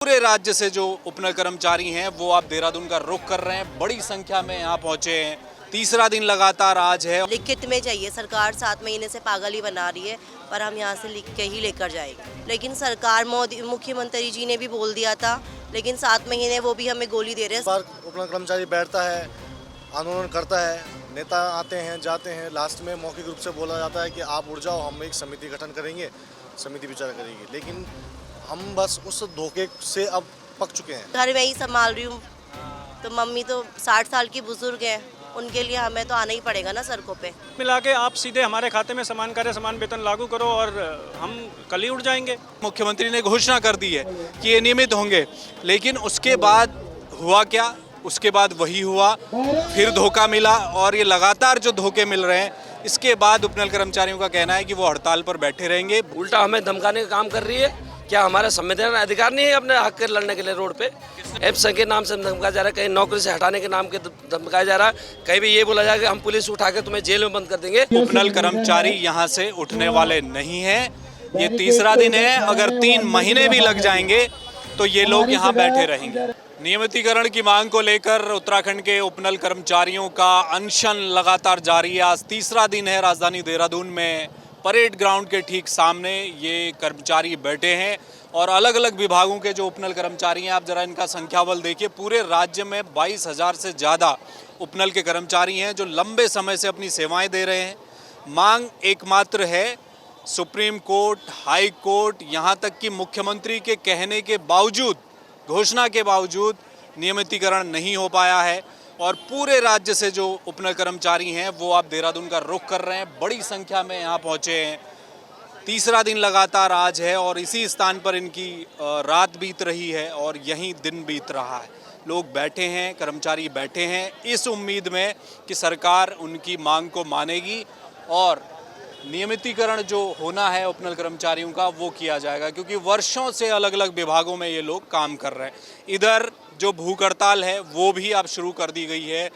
पूरे राज्य से जो उपनल कर्मचारी हैं वो आप देहरादून का रुख कर रहे हैं। बड़ी संख्या में यहाँ पहुंचे हैं। तीसरा दिन लगातार आज है। लिखित में चाहिए, सरकार 7 महीने से पागल ही बना रही है, पर हम यहाँ से लिख के ही लेकर जाएंगे। लेकिन सरकार मोदी मुख्यमंत्री जी ने भी बोल दिया था, लेकिन 7 महीने वो भी हमें गोली दे रहे हैं। बार उपनल कर्मचारी बैठता है, आंदोलन करता है, नेता आते हैं जाते हैं, लास्ट में मौखिक रूप से बोला जाता है कि आप उठ जाओ, हम एक समिति गठन करेंगे, समिति विचार करेगी। लेकिन हम बस उस धोखे से अब पक चुके हैं। घर में ही संभाल रही हूँ, तो मम्मी तो 60 साल की बुजुर्ग है, उनके लिए हमें तो आना ही पड़ेगा ना सड़कों पे। मिला के आप सीधे हमारे खाते में समान कार्य समान वेतन लागू करो और हम कल ही उठ जाएंगे। मुख्यमंत्री ने घोषणा कर दी है कि ये नियमित होंगे, लेकिन उसके बाद हुआ क्या? उसके बाद वही हुआ, फिर धोखा मिला। और ये लगातार जो धोखे मिल रहे हैं, इसके बाद उपनल कर्मचारियों का कहना है कि वो हड़ताल पर बैठे रहेंगे। उल्टा हमें धमकाने का काम कर रही है। क्या हमारा संवैधानिक अधिकार नहीं है अपने हक के लड़ने के लिए? रोड पे एप्सन के नाम से धमकाया जा रहा है, कहीं नौकरी से हटाने के नाम के धमकाया जा रहा है, कहीं भी ये बोला जाएगा कि हम पुलिस उठा के तुम्हें जेल में बंद कर देंगे। उपनल कर्मचारी यहाँ से उठने वाले नहीं हैं। ये तीसरा दिन है। अगर 3 महीने भी लग जाएंगे तो ये लोग यहाँ बैठे रहेंगे। नियमितीकरण की मांग को लेकर उत्तराखंड के उपनल कर्मचारियों का अनशन लगातार जारी है। आज तीसरा दिन है। राजधानी देहरादून में परेड ग्राउंड के ठीक सामने ये कर्मचारी बैठे हैं और अलग अलग विभागों के जो उपनल कर्मचारी हैं, आप जरा इनका संख्या बल देखिए। पूरे राज्य में 22,000 से ज़्यादा उपनल के कर्मचारी हैं जो लंबे समय से अपनी सेवाएं दे रहे हैं। मांग एकमात्र है, सुप्रीम कोर्ट, हाई कोर्ट, यहाँ तक कि मुख्यमंत्री के कहने के बावजूद, घोषणा के बावजूद नियमितीकरण नहीं हो पाया है। और पूरे राज्य से जो उपनल कर्मचारी हैं वो आप देहरादून का रुख कर रहे हैं। बड़ी संख्या में यहाँ पहुँचे हैं। तीसरा दिन लगातार आज है और इसी स्थान पर इनकी रात बीत रही है और यहीं दिन बीत रहा है। लोग बैठे हैं, कर्मचारी बैठे हैं इस उम्मीद में कि सरकार उनकी मांग को मानेगी और नियमितीकरण जो होना है उपनल कर्मचारियों का वो किया जाएगा, क्योंकि वर्षों से अलग अलग विभागों में ये लोग काम कर रहे हैं। इधर जो भूख हड़ताल है वो भी अब शुरू कर दी गई है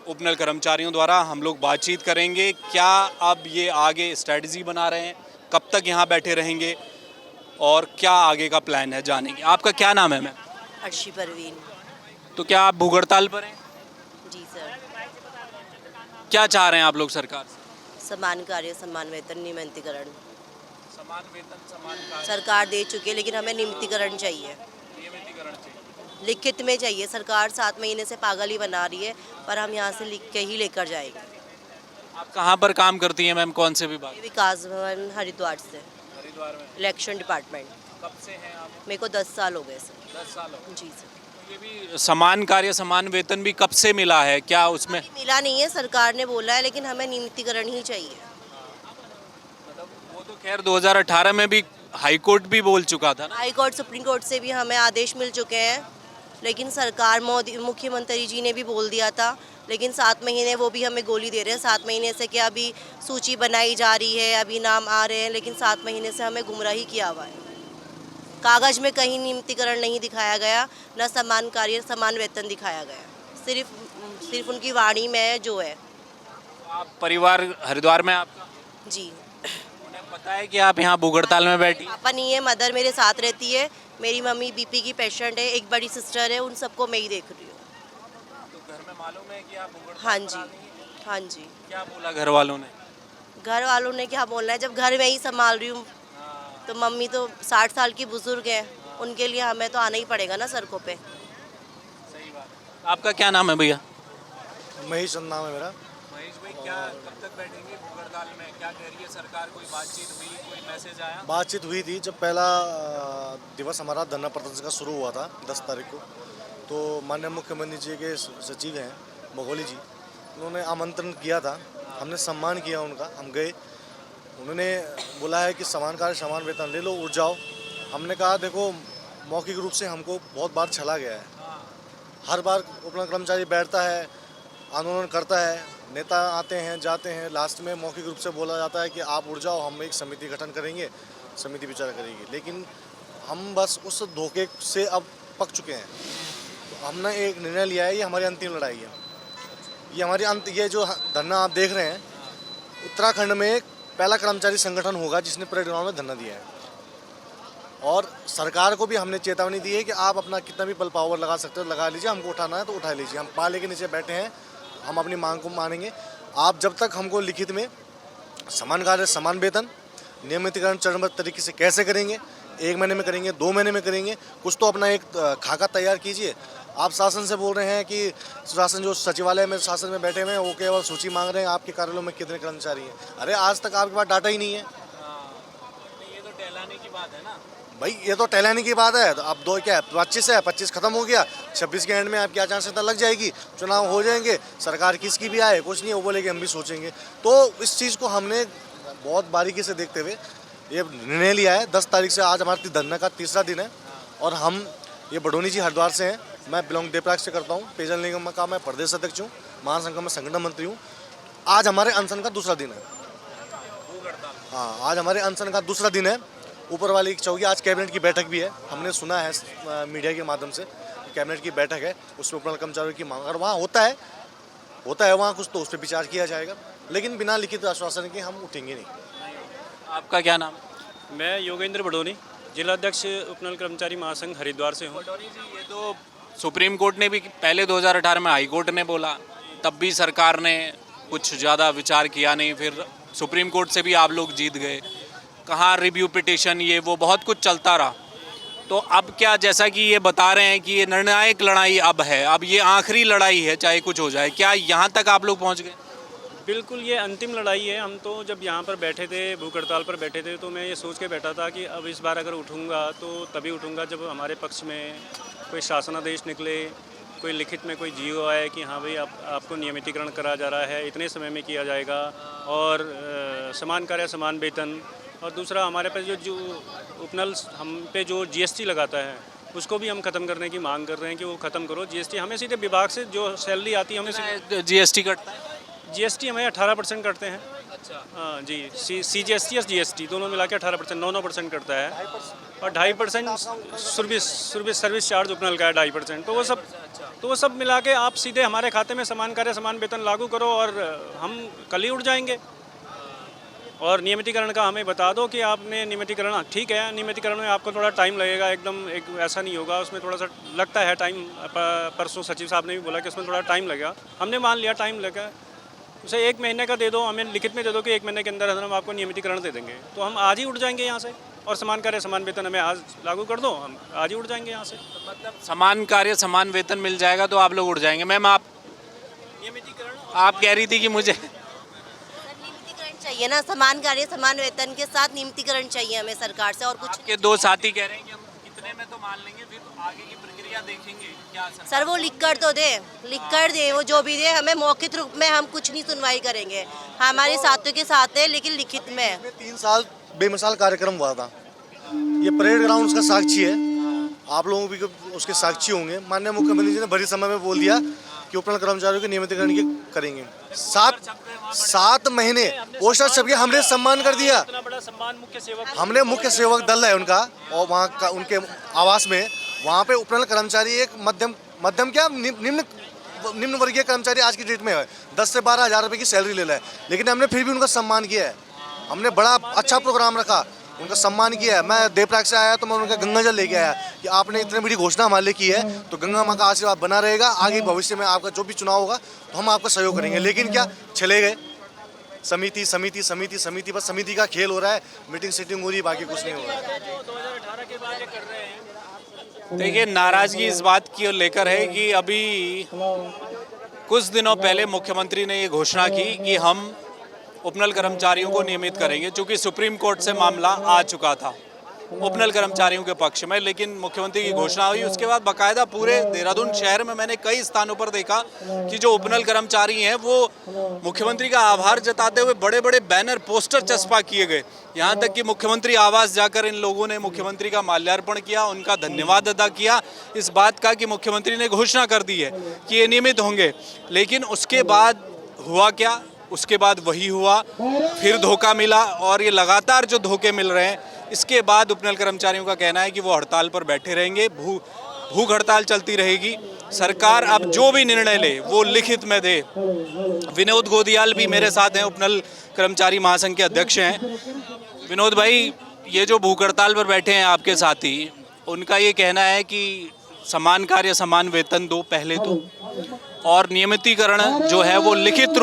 उपनल कर्मचारियों द्वारा। हम लोग बातचीत करेंगे, क्या अब ये आगे स्ट्रेटजी बना रहे हैं, कब तक यहाँ बैठे रहेंगे और क्या आगे का प्लान है, जानेंगे। आपका क्या नाम है मैम? अर्शी परवीन। तो क्या आप भूख हड़ताल पर हैं? जी सर। क्या चाह रहे हैं आप लोग सरकार से? समान कार्य समान वेतन, नियमितीकरण समान वेतन, समान कार्य। सरकार दे चुकी है, लेकिन हमें नियमितीकरण चाहिए। नियमितीकरण चाहिए। लिखित में चाहिए, सरकार 7 महीने से पागल ही बना रही है, पर हम यहाँ से लिख के ही लेकर जाएंगे। आप कहाँ पर काम करती हैं मैम, कौन से विभाग? विकास भवन हरिद्वार से, हरिद्वार में। Election department. कब से हैं आप? मेरे को 10 साल हो गए सर। 10 साल हो। जी सर। ये भी समान कार्य समान वेतन भी कब से मिला है, क्या उसमें? मिला नहीं है, सरकार ने बोला है, लेकिन हमें नियमितीकरण ही चाहिए। मतलब वो तो खैर 2018 में भी हाई कोर्ट भी बोल चुका था ना। हाई कोर्ट, सुप्रीम कोर्ट से भी हमें आदेश मिल चुके हैं, लेकिन सरकार मोदी मुख्यमंत्री जी ने भी बोल दिया था, लेकिन 7 महीने वो भी हमें गोली दे रहे हैं। 7 महीने से क्या अभी सूची बनाई जा रही है, अभी नाम आ रहे हैं, लेकिन 7 महीने से हमें गुमराही किया हुआ है। कागज में कहीं नियमितीकरण नहीं दिखाया गया, न समान कार्य समान वेतन दिखाया गया, सिर्फ उनकी वाणी में जो है। आप परिवार हरिद्वार में आपका? जी। उन्हें पता है कि आप यहाँ भूख हड़ताल में बैठी? पापा नहीं है, मदर मेरे साथ रहती है। मेरी मम्मी बीपी की पेशेंट है, एक बड़ी सिस्टर है, उन सबको मैं ही देख रही हूँ। तो घर में मालूम है कि आप भूख हड़ताल हाँ पर जी, आ रही हैं? हाँ जी। क्या बोला घर वालों ने? घर वालों ने क्या बोलना है, जब घर में ही संभाल रही हूँ, तो मम्मी तो 60 साल की बुजुर्ग है, उनके लिए हमें तो आना ही पड़ेगा ना सड़कों पे। सही बात है। आपका क्या नाम है भैया? महेश नाम है मेरा। महेश भाई, क्या कब तक बैठेंगे भूख हड़ताल में? क्या कह रही है सरकार? कोई बातचीत हुई, कोई मैसेज आया? बातचीत हुई थी जब पहला दिवस हमारा धरना प्रदर्शन का शुरू हुआ था 10 तारीख को, तो माननीय मुख्यमंत्री जी के सचिव हैं बघोली जी, उन्होंने आमंत्रण किया था, हमने सम्मान किया उनका, हम गए। उन्होंने बोला है कि समान कार्य समान वेतन ले लो, उठ जाओ। हमने कहा देखो, मौखिक रूप से हमको बहुत बार छला गया है। हर बार उपनल कर्मचारी बैठता है, आंदोलन करता है, नेता आते हैं जाते हैं, लास्ट में मौखिक रूप से बोला जाता है कि आप उठ जाओ, हम एक समिति गठन करेंगे, समिति विचार करेगी। लेकिन हम बस उस धोखे से अब पक चुके हैं। तो हमने एक निर्णय लिया है, ये हमारी अंतिम लड़ाई है। ये हमारी ये जो धरना आप देख रहे हैं, उत्तराखंड में पहला कर्मचारी संगठन होगा जिसने परेड ग्राउंड में धरना दिया है। और सरकार को भी हमने चेतावनी दी है कि आप अपना कितना भी पल पावर लगा सकते हो लगा लीजिए, हमको उठाना है तो उठा लीजिए, हम पाले के नीचे बैठे हैं, हम अपनी मांग को मानेंगे। आप जब तक हमको लिखित में समान कार्य समान वेतन नियमितीकरण चरणबद्ध तरीके से कैसे करेंगे, 1 महीने में करेंगे, 2 महीने में करेंगे, कुछ तो अपना एक खाका तैयार कीजिए। आप शासन से बोल रहे हैं कि शासन जो सचिवालय में शासन में बैठे हुए हैं वो केवल सूची मांग रहे हैं आपके कार्यालयों में कितने कर्मचारी हैं। अरे आज तक आपके पास डाटा ही नहीं है। ये तो टहलाने की बात है ना भाई, ये तो टहलाने की बात है। तो अब 2 क्या है, 25 है, 25 खत्म हो गया, 26 के एंड में आपकी आचार लग जाएगी, चुनाव हो जाएंगे, सरकार किसकी भी आए कुछ नहीं, वो बोले कि हम भी सोचेंगे। तो इस चीज़ को हमने बहुत बारीकी से देखते हुए ये निर्णय लिया है। 10 तारीख से आज हमारे धरना का तीसरा दिन है और हम ये बडोनी जी हरिद्वार से हैं, मैं बिलोंग देवराग से करता हूँ, पेयजल निगम का मैं प्रदेश अध्यक्ष हूँ, महासंघ में संगठन मंत्री हूँ। आज हमारे अनशन का दूसरा दिन है। हाँ, आज हमारे अनशन का दूसरा दिन है। ऊपर वाली चौकी आज कैबिनेट की बैठक भी है, हमने सुना है मीडिया के माध्यम से कैबिनेट की बैठक है, उसमें उपनल कर्मचारियों की मांग अगर वहाँ होता है वहाँ कुछ तो उस पर विचार किया जाएगा, लेकिन बिना लिखित आश्वासन के हम उठेंगे नहीं। आपका क्या नाम? मैं योगेंद्र बडोनी, जिला अध्यक्ष उपनल कर्मचारी महासंघ हरिद्वार से हूँ। ये तो सुप्रीम कोर्ट ने भी पहले 2018 में हाई कोर्ट ने बोला, तब भी सरकार ने कुछ ज़्यादा विचार किया नहीं, फिर सुप्रीम कोर्ट से भी आप लोग जीत गए, कहाँ रिव्यू पिटिशन ये वो बहुत कुछ चलता रहा। तो अब क्या, जैसा कि ये बता रहे हैं कि ये निर्णायक लड़ाई अब है, अब ये आखिरी लड़ाई है चाहे कुछ हो जाए, क्या यहाँ तक आप लोग पहुँच गए? बिल्कुल, ये अंतिम लड़ाई है। हम तो जब यहाँ पर बैठे थे, भूख हड़ताल पर बैठे थे, तो मैं ये सोच के बैठा था कि अब इस बार अगर उठूँगा तो तभी उठूँगा जब हमारे पक्ष में कोई शासनादेश निकले, कोई लिखित में कोई जीओ आए कि हाँ भाई आपको नियमितीकरण करा जा रहा है, इतने समय में किया जाएगा, और समान कार्य समान वेतन। और दूसरा, हमारे पास जो उपनल हम पे जो GST लगाता है उसको भी हम ख़त्म करने की मांग कर रहे हैं कि वो ख़त्म करो। GST हमें सीधे विभाग से जो सैलरी आती है हमें GST कटता है? GST हमें 18% करते हैं। अच्छा, हाँ जी, CGST और GST दोनों मिला के 18%, 9% करता है, और 2.5% सर्विस चार्ज उपनल का है 2.5%। तो वो सब मिला के आप सीधे हमारे खाते में समान कार्य समान वेतन लागू करो और हम कल ही उठ जाएंगे। और नियमितीकरण का हमें बता दो कि आपने नियमितीकरण, ठीक है, नियमितीकरण में आपको थोड़ा टाइम लगेगा, एकदम एक ऐसा नहीं होगा, उसमें थोड़ा सा लगता है टाइम। परसों सचिव साहब ने भी बोला कि उसमें थोड़ा टाइम लगेगा, हमने मान लिया टाइम लगेगा। उसे 1 महीने का दे दो, हमें लिखित में दे दो कि 1 महीने के अंदर हम आपको नियमितीकरण दे देंगे, तो हम आज ही उठ जाएंगे यहाँ से। और समान कार्य समान वेतन हमें आज लागू कर दो, हम आज ही उठ जाएंगे यहाँ से। मतलब समान कार्य समान वेतन मिल जाएगा तो आप लोग उठ जाएंगे। मैम, आप नियमितीकरण आप कह रही थी कि मुझे नियमितीकरण चाहिए ना, समान कार्य समान वेतन के साथ नियमितीकरण चाहिए हमें सरकार से, और कुछ के 2 साथी कह रहे हैं कि हम इतने में तो मान लेंगे, फिर आगे की प्रक्रिया देखेंगे क्या। सर वो लिख कर तो दे, लिख कर दे, वो जो भी दे, हमें मौखिक रूप में हम कुछ नहीं सुनवाई करेंगे, हमारे साथियों के साथ है, लेकिन लिखित में। 3 साल बेमिसाल कार्यक्रम हुआ था, ये परेड ग्राउंड उसका साक्षी है, आप लोगों भी उसके साक्षी होंगे। माननीय मुख्यमंत्री जी ने भरी समय में बोल दिया कि उपनल कर्मचारियों के नियमितीकरण की करेंगे। 7 महीने पोस्टर छपके हमने सम्मान कर दिया। इतना बड़ा सम्मान मुख्य सेवक, हमने मुख्य सेवक दल है उनका, और वहाँ का उनके आवास में वहाँ पे उपनल कर्मचारी एक मध्यम क्या निम्न वर्गीय कर्मचारी आज की डेट में है 10 से 12 हज़ार रुपये की सैलरी ले रहा है, लेकिन हमने फिर भी उनका सम्मान किया है। हमने बड़ा अच्छा प्रोग्राम रखा, उनका सम्मान किया है। मैं देवराग से आया तो मैं उनका गंगा जल लेके आया कि आपने इतनी बड़ी घोषणा हमारे लिए की है, तो गंगा माँ का आशीर्वाद बना रहेगा, आगे भविष्य में आपका जो भी चुनाव होगा तो हम आपका सहयोग करेंगे। लेकिन क्या चले गए, समिति समिति समिति समिति, बस समिति का खेल हो रहा है, मीटिंग सेटिंग हो रही है, बाकी कुछ नहीं हो रहा है। 2018 के बाद ये कर रहे हैं। देखिए, नाराजगी इस बात की लेकर है कि अभी कुछ दिनों पहले मुख्यमंत्री ने ये घोषणा की कि हम उपनल कर्मचारियों को नियमित करेंगे, चूंकि सुप्रीम कोर्ट से मामला आ चुका था उपनल कर्मचारियों के पक्ष में, लेकिन मुख्यमंत्री की घोषणा हुई। उसके बाद बाकायदा पूरे देहरादून शहर में मैंने कई स्थानों पर देखा कि जो उपनल कर्मचारी हैं वो मुख्यमंत्री का आभार जताते हुए बड़े बड़े बैनर पोस्टर चस्पा किए गए। यहाँ तक कि मुख्यमंत्री आवास जाकर इन लोगों ने मुख्यमंत्री का माल्यार्पण किया, उनका धन्यवाद अदा किया इस बात का कि मुख्यमंत्री ने घोषणा कर दी है कि ये नियमित होंगे। लेकिन उसके बाद हुआ क्या? उसके बाद वही हुआ, फिर धोखा मिला, और ये लगातार जो धोखे मिल रहे हैं, इसके बाद उपनल कर्मचारियों का कहना है कि वो हड़ताल पर बैठे रहेंगे, भूख हड़ताल चलती रहेगी। सरकार अब जो भी निर्णय ले वो लिखित में दे। विनोद गोदियाल भी मेरे साथ हैं, उपनल कर्मचारी महासंघ के अध्यक्ष हैं। विनोद भाई, ये जो भूख हड़ताल पर बैठे हैं आपके साथी, उनका ये कहना है कि समान कार्य समान वेतन दो पहले तो, और नियमितीकरण जो है वो लिखित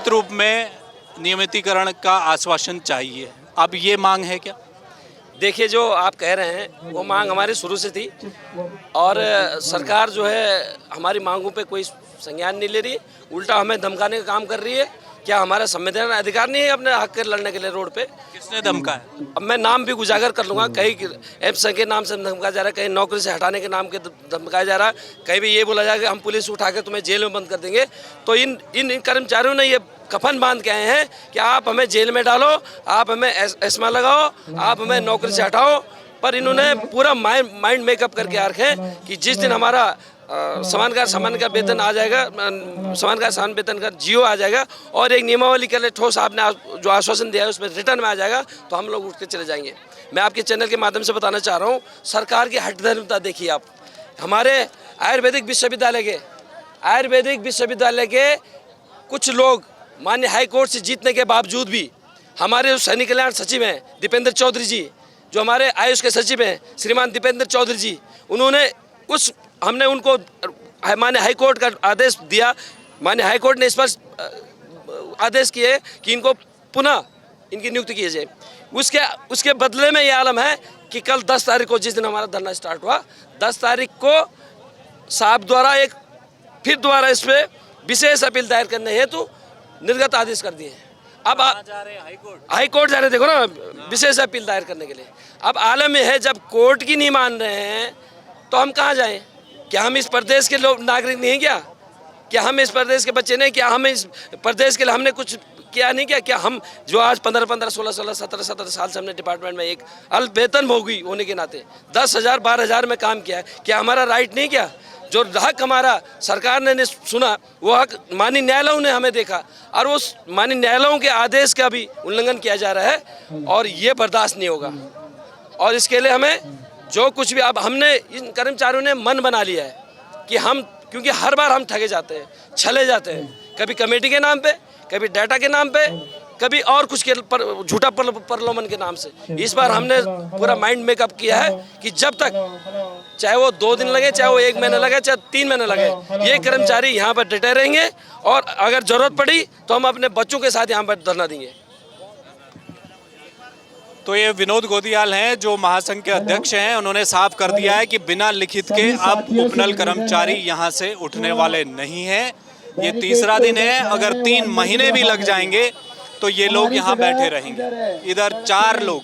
रूप में नियमितीकरण का आश्वासन चाहिए। अब ये मांग है क्या? देखिए, जो आप कह रहे हैं वो मांग हमारी शुरू से थी, और सरकार जो है हमारी मांगों पे कोई संज्ञान नहीं ले रही, उल्टा हमें धमकाने का काम कर रही है। क्या हमारा संवैधानिक अधिकार नहीं है अपने हक के लड़ने के लिए रोड पे? किसने धमकाया? अब मैं नाम भी उजागर कर लूँगा। कहीं एम संघ के नाम से धमकाया जा रहा है, कहीं नौकरी से हटाने के नाम के धमकाया जा रहा है, कहीं भी ये बोला जाएगा हम पुलिस उठा के तुम्हें जेल में बंद कर देंगे। तो इन कर्मचारियों ने ये कफन बांध के आए हैं कि आप हमें जेल में डालो, आप हमें एस्मा लगाओ, आप हमें नौकरी से हटाओ। पर इन्होंने पूरा माइंड मेकअप करके आ रखे हैं कि जिस दिन हमारा समान का वेतन आ जाएगा, समान वेतन का जियो आ जाएगा, और एक नियमावली के लिए ठोस आपने जो आश्वासन दिया है उसमें रिटर्न में आ जाएगा, तो हम लोग उठ के चले जाएंगे। मैं आपके चैनल के माध्यम से बताना चाह रहा हूँ, सरकार की हठधर्मिता देखिए आप। हमारे आयुर्वेदिक विश्वविद्यालय के कुछ लोग माननीय हाई कोर्ट से जीतने के बावजूद भी, हमारे जो सैनिक कल्याण सचिव हैं दीपेंद्र चौधरी जी, जो हमारे आयुष के सचिव हैं श्रीमान दीपेंद्र चौधरी जी, हमने उनको माननीय हाई कोर्ट का आदेश दिया। माननीय हाई कोर्ट ने स्पष्ट आदेश किए कि इनको पुनः इनकी नियुक्ति की जाए। उसके बदले में ये आलम है कि कल 10 तारीख को, जिस दिन हमारा धरना स्टार्ट हुआ, 10 तारीख को साहब द्वारा फिर दोबारा इस पर विशेष अपील दायर करने हेतु निर्गत आदेश कर दिए। अब हाई कोर्ट जा रहे, देखो ना, विशेष अपील दायर करने के लिए। अब आलम में है, जब कोर्ट की नहीं मान रहे हैं तो हम कहाँ जाएं? क्या हम इस प्रदेश के लोग नागरिक नहीं हैं? क्या हम इस प्रदेश के बच्चे नहीं? क्या हम इस प्रदेश के लिए हमने कुछ किया नहीं? क्या हम जो आज 15, 16, 17 साल से हमने डिपार्टमेंट में एक अल्प वेतन भोगी होने के नाते 10,000, 12,000 में काम किया है, क्या हमारा राइट नहीं? क्या जो हक हमारा सरकार ने सुना, वो हक माननीय न्यायालयों ने हमें देखा, और उस माननीय न्यायालयों के आदेश का भी उल्लंघन किया जा रहा है, और ये बर्दाश्त नहीं होगा। और इसके लिए हमें जो कुछ भी, अब हमने इन कर्मचारियों ने मन बना लिया है कि हम, क्योंकि हर बार हम ठगे जाते हैं, छले जाते हैं, कभी कमेटी के नाम पे, कभी डाटा के नाम पे, कभी और कुछ के झूठा प्रलोभन के नाम से। इस बार हमने पूरा माइंड मेकअप किया है कि जब तक, चाहे वो 2 दिन लगे, चाहे वो 1 महीना लगे, चाहे 3 महीने लगे, ये कर्मचारी यहाँ पर डटे रहेंगे, और अगर जरूरत पड़ी तो हम अपने बच्चों के साथ यहाँ पर धरना देंगे। तो ये विनोद गोदियाल हैं, जो महासंघ के अध्यक्ष हैं। उन्होंने साफ कर दिया है कि बिना लिखित के अब उपनल कर्मचारी यहाँ से उठने वाले नहीं हैं। ये तीसरा दिन है, अगर 3 महीने भी लग जाएंगे तो ये लोग यहाँ बैठे रहेंगे। इधर 4 लोग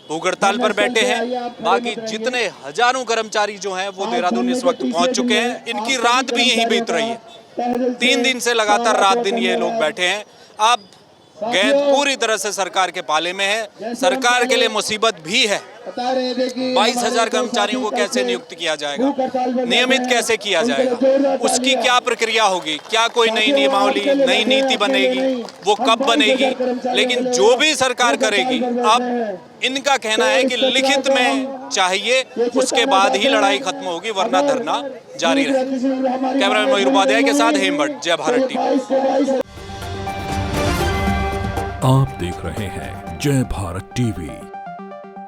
भूख हड़ताल पर बैठे हैं, बाकी जितने हजारों कर्मचारी जो हैं वो देहरादून इस वक्त पहुंच चुके हैं। इनकी रात भी यहीं बीत रही है, 3 दिन से लगातार रात दिन ये लोग बैठे हैं। अब गेंद पूरी तरह से सरकार के पाले में है। सरकार के लिए मुसीबत भी है। 22,000 कर्मचारियों को कैसे नियुक्त किया जाएगा, नियमित कैसे किया जाएगा, उसकी क्या प्रक्रिया होगी, क्या कोई नई नियमावली, नई नीति बनेगी, वो कब बनेगी? लेकिन जो भी सरकार करेगी, अब इनका कहना है कि लिखित में चाहिए, उसके बाद ही लड़ाई खत्म होगी, वरना धरना जारी रहेगा। कैमरामैन मयूर उपाध्याय के साथ हेम भट्ट, जय भारत टीवी। आप देख रहे हैं जय भारत टीवी।